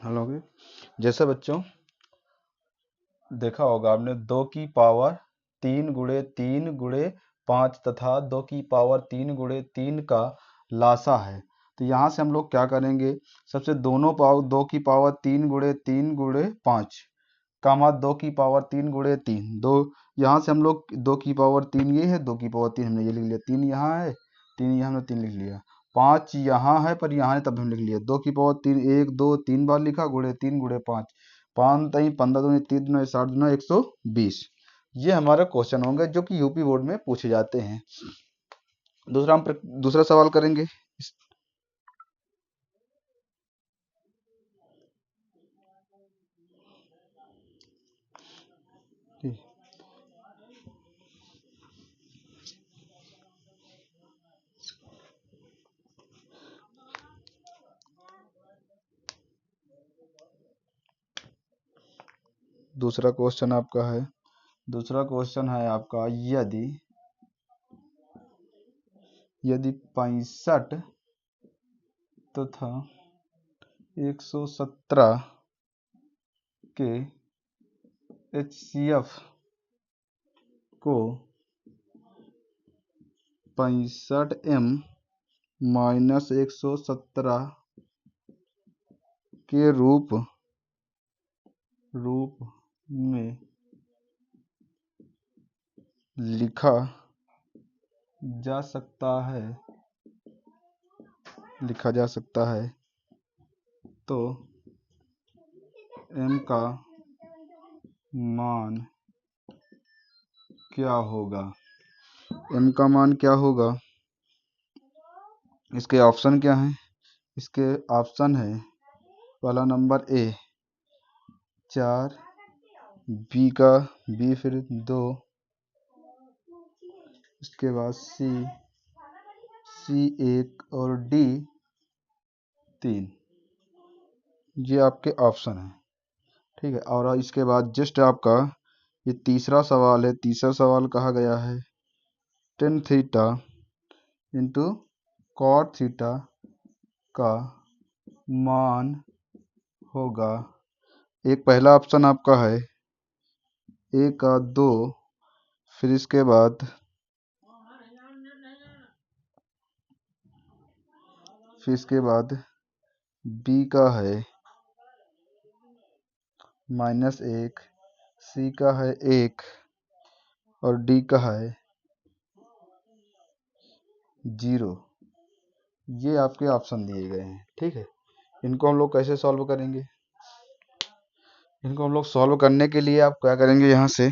हल हो गए। जैसे बच्चों देखा होगा आपने 2 की पावर 3 गुणे 3 गुणे 5 तथा 2 की पावर 3 गुणे 3 का लासा है। तो यहाँ से हम लोग क्या करेंगे, सबसे दोनों पावर 2 की पावर 3 गुणे 3 गुणे 5 कामा 2 की पावर 3 गुणे 3 दो, यहाँ से हम लोग 2 की पावर 3 ये है, 2 की पावर 3 हमने ये लिख लिया, 3 यहाँ है, 3 यहाँ हमने 3 लिख लिया, 5 यहाँ है पर यहाँ है तब हमने लिख लिया। 2 की पावर 3 1 2 3 बार लिखा, गुणे 3 गुणे 5, 5 तई 15 दूनी 3 दूना 60 दूना 120। ये हमारा क्वेश्चन होंगे जो कि यूपी बोर्ड में पूछे जाते हैं। दूसरा सवाल करेंगे। दूसरा क्वेश्चन है आपका, यदि 65 तथा 117 के HCF को 65m माइनस 117 के रूप में लिखा जा सकता है तो m का मान क्या होगा। m का मान क्या होगा, इसके ऑप्शन क्या हैं। इसके ऑप्शन है, पहला नंबर A 4, B फिर 2, इसके बाद C 1 और D 3। ये आपके ऑप्शन है, ठीक है। और इसके बाद जस्ट आपका ये तीसरा सवाल है। तीसरा सवाल कहा गया है tan theta into cot theta का मान होगा। एक पहला ऑप्शन आपका है A का 2, फिर इसके बाद B का है -1, C का है 1 और D का है 0। ये आपके ऑप्शन दिए गए हैं, ठीक है। इनको हम लोग कैसे सॉल्व करेंगे, इनको हम लोग सॉल्व करने के लिए आप क्या करेंगे, यहाँ से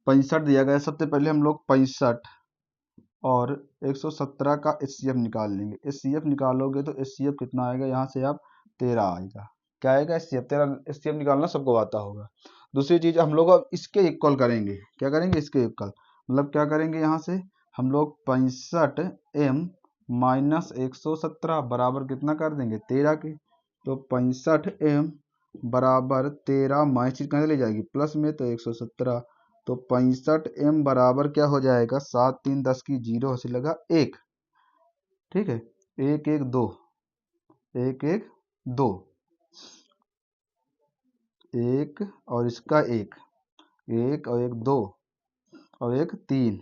65 दिया गया, सबसे पहले हम लोग 65 और 117 का HCF निकाल लेंगे। HCF निकालोगे तो HCF कितना आएगा, यहाँ से आप 13 आएगा। क्या आएगा, HCF 13। HCF निकालना सबको आता होगा। दूसरी चीज हम लोग अब इसके इक्वल करेंगे। क्या करेंगे, इसके इक्वल मतलब क्या करेंगे, यहाँ से हम लोग 65m माइनस 117 बराबर कितना कर देंगे, 13 के। तो 65m बराबर 13 माइनस चीज कहाँ ले जाएगी, प्लस में, तो 117। तो 65m बराबर क्या हो जाएगा, 7 3 10 की 0 हंसी लगा 1, ठीक है। 1 1 2 1 1 2 1 और इसका 1 1 और 1 2 और 1 3,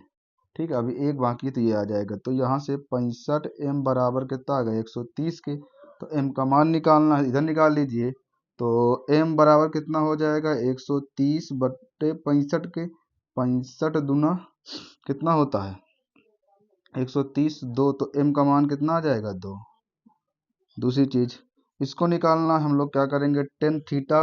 ठीक है। अभी 1 बाकी तो ये आ जाएगा। तो यहाँ से 65m बराबर कितना आ गया, 130 के। तो m का मान निकालना है, इधर निकाल लीजिए। तो m बराबर कितना हो जाएगा, 130 बट्टे 65 के। 65 दूना कितना होता है, 130, 2, तो m का मान कितना आ जाएगा, 2। दूसरी चीज इसको निकालना, हम लोग क्या करेंगे, tan थीटा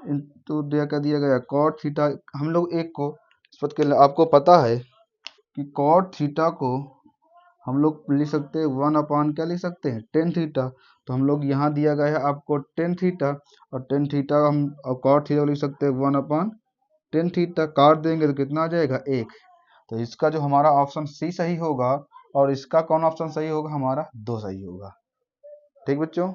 इंटू दिया गया cot थीटा। हम लोग एक को इस पद के, आपको पता है कि cot थीटा को हम लोग लिख सकते हैं 1 क्या लिख सकते हैं, tan थीटा। तो हम लोग यहाँ दिया गया है आपको tan थीटा, और tan थीटा हम cot थीटा लिख सकते हैं 1/tan थीटा। काट देंगे तो कितना आ जाएगा, 1। तो इसका जो हमारा ऑप्शन C सही होगा, और इसका कौन ऑप्शन सही होगा, हमारा 2 सही होगा, ठीक बच्चों।